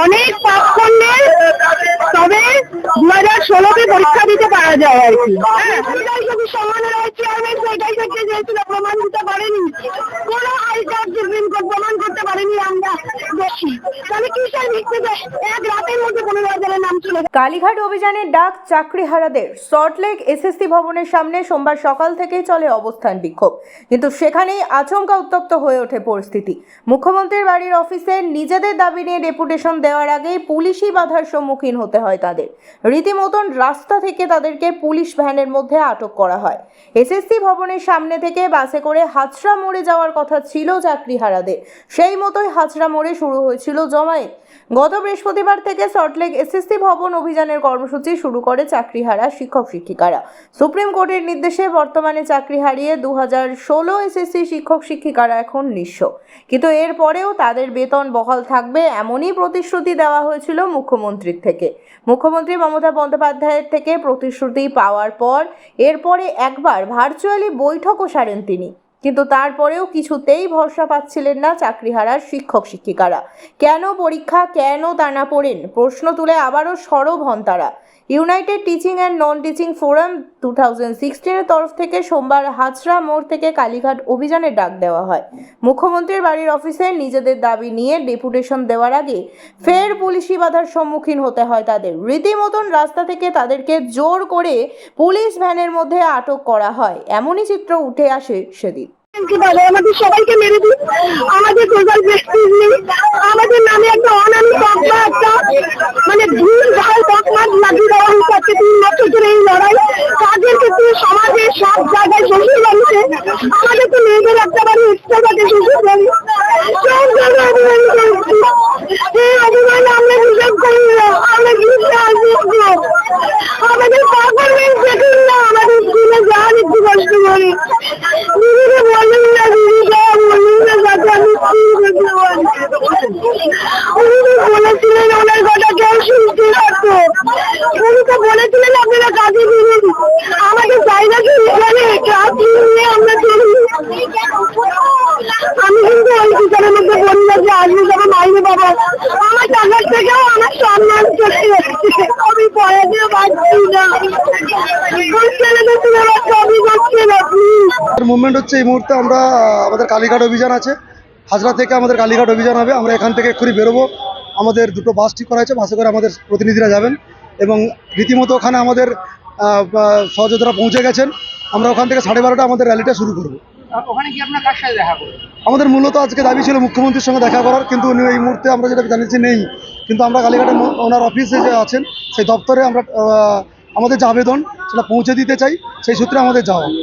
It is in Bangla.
অনেক পাস করলে তবে 2016-তে পরীক্ষা দিতে পারা যায় আর কি। যদি সম্মানের চেয়ারম্যান সেটাই থেকে যেহেতু প্রমাণ দিতে পারেনি, কোনো হাইকোর্ট সুপ্রিম কোর্ট প্রমাণ করতে পারেনি আমরা দোষী, তাহলে কিসের ভিত্তিতে এক রাতের মধ্যে 15,000-এর নাম চলে। কালীঘাট অভিযানের ডাক চাকরিহারাদের। সল্টলেক এসএসসি ভবনের সামনে সোমবার সকাল থেকেই চলে অবস্থান বিক্ষোভ, কিন্তু সেখানেই আচমকা উত্তপ্ত হয়ে ওঠে পরিস্থিতি। মুখ্যমন্ত্রীর বাড়ির অফিসে নিজেদের দাবি নিয়ে ডেপুটেশন দেওয়ার আগেই পুলিশি বাধার সম্মুখীন হতে হয় তাদের। রীতিমতন রাস্তা থেকে তাদেরকে পুলিশ ভ্যানের মধ্যে আটক করা হয়। এসএসসি ভবনের সামনে থেকে বাসে করে হাজরা মোড়ে যাওয়ার কথা ছিল চাকরিহারাদের, সেই মতোই হাজরা মোড়ে শুরু হয়েছিল জমায়েত। গত বৃহস্পতিবার থেকে সল্টলেক এসএসসি ভবন অভিযানের কর্মসূচি শুরু করে চাকরিহারা শিক্ষক শিক্ষিকারা। সুপ্রিম কোর্টের নির্দেশে বর্তমানে চাকরি হারিয়ে 2016 এসএসসি শিক্ষক শিক্ষিকারা এখন নিঃস্ব, কিন্তু এরপরেও তাদের বেতন বহাল থাকবে এমনই প্রতিশ্রুতি দেওয়া হয়েছিল মুখ্যমন্ত্রীর থেকে। মুখ্যমন্ত্রী মমতা বন্দ্যোপাধ্যায়ের থেকে প্রতিশ্রুতি পাওয়ার পর এরপরে একবার ভার্চুয়ালি বৈঠকও সারেন তিনি, কিন্তু তারপরেও কিছুতেই ভরসা পাচ্ছিলেন না চাকরিহারার শিক্ষক শিক্ষিকারা। কেন পরীক্ষা, কেন টানাপোড়েন, প্রশ্ন তুলে আবারও সরব হন তারা। United teaching and non teaching forum 2016-এর তরফ থেকে সোমবার হাজরা মোড় থেকে কালীঘাট অভিযানের ডাক দেওয়া হয়। মুখ্যমন্ত্রীর বাড়ির অফিসে নিজেদের দাবি নিয়ে ডেপুটেশন দেওয়ার আগে ফের পুলিশি বাধার সম্মুখীন হতে হয় তাদের। রীতিমতন রাস্তা থেকে তাদেরকে জোর করে পুলিশ ভ্যানের মধ্যে আটক করা হয়, এমনই চিত্র উঠে আসে সেদিন। আমাদের সবাইকে মেরে দিই, আমাদের সোশ্যাল প্রেস্টিজ নেই, আমাদের নামে একটা অনামি বকমা, একটা মানে ভুল ভাল বকমা লাগিয়ে দেওয়া হয়েছে। 3 বছর ধরে এই লড়াই কাজের ক্ষেত্রে সমাজের সব জায়গায় শ্বশুর বাড়িতে, আমাদের তো মেয়েদের একটা বাড়ি এক্সট্রা থাকে শ্বশুর বাড়ি, সব জায়গায় অভিমান করছি। এই অভিমান আমরা হিসাব করি না, আমরা গিয়ে আসবো আমাদের পারফরমেন্স দেখুন না, আমাদের স্কুলে যান একটু কষ্ট করে দিদিকে বলুন না, দিদি বলুন না যাতে আমি উনি বলেছিলেন ওনার কথা কেউ শুনতে রাখতো, উনি তো বলেছিলেন আপনারা কাজে দিলেন, আমাদের জায়গা কি এখানে কাজ নিয়ে আমরা চলি। আমি কিন্তু ওই বিচারের মধ্যে বলি না যে আসবে যাবো মাইনে পাবো, আমার টাকার থেকেও আমার সম্মান চলে যাচ্ছে, আমি পড়াতে পারছি না, ছেলেদের তুমি আমার সবই করছে না। মুভমেন্ট হচ্ছে এই মুহূর্তে আমরা আমাদের কালীঘাট অভিযান আছে, হাজরা থেকে আমাদের কালীঘাট অভিযান হবে। আমরা এখান থেকে এক্ষুনি বেরোবো, আমাদের 2টো বাস ঠিক করা হয়েছে, বাসে করে আমাদের প্রতিনিধিরা যাবেন এবং রীতিমতো ওখানে আমাদের সহযোদ্ধারা পৌঁছে গেছেন। আমরা ওখান থেকে 12:30 আমাদের র্যালিটা শুরু করবো। ওখানে কি আপনার কার সাথে দেখা করবেন? আমাদের মূলত আজকে দাবি ছিল মুখ্যমন্ত্রীর সঙ্গে দেখা করার, কিন্তু উনি এই মুহূর্তে আমরা যেটা জানিয়েছি নেই, কিন্তু আমরা কালীঘাটে ওনার অফিসে যে আছেন সেই দপ্তরে আমরা আমাদের যে আবেদন সেটা পৌঁছে দিতে চাই, সেই সূত্রে আমাদের যাওয়া।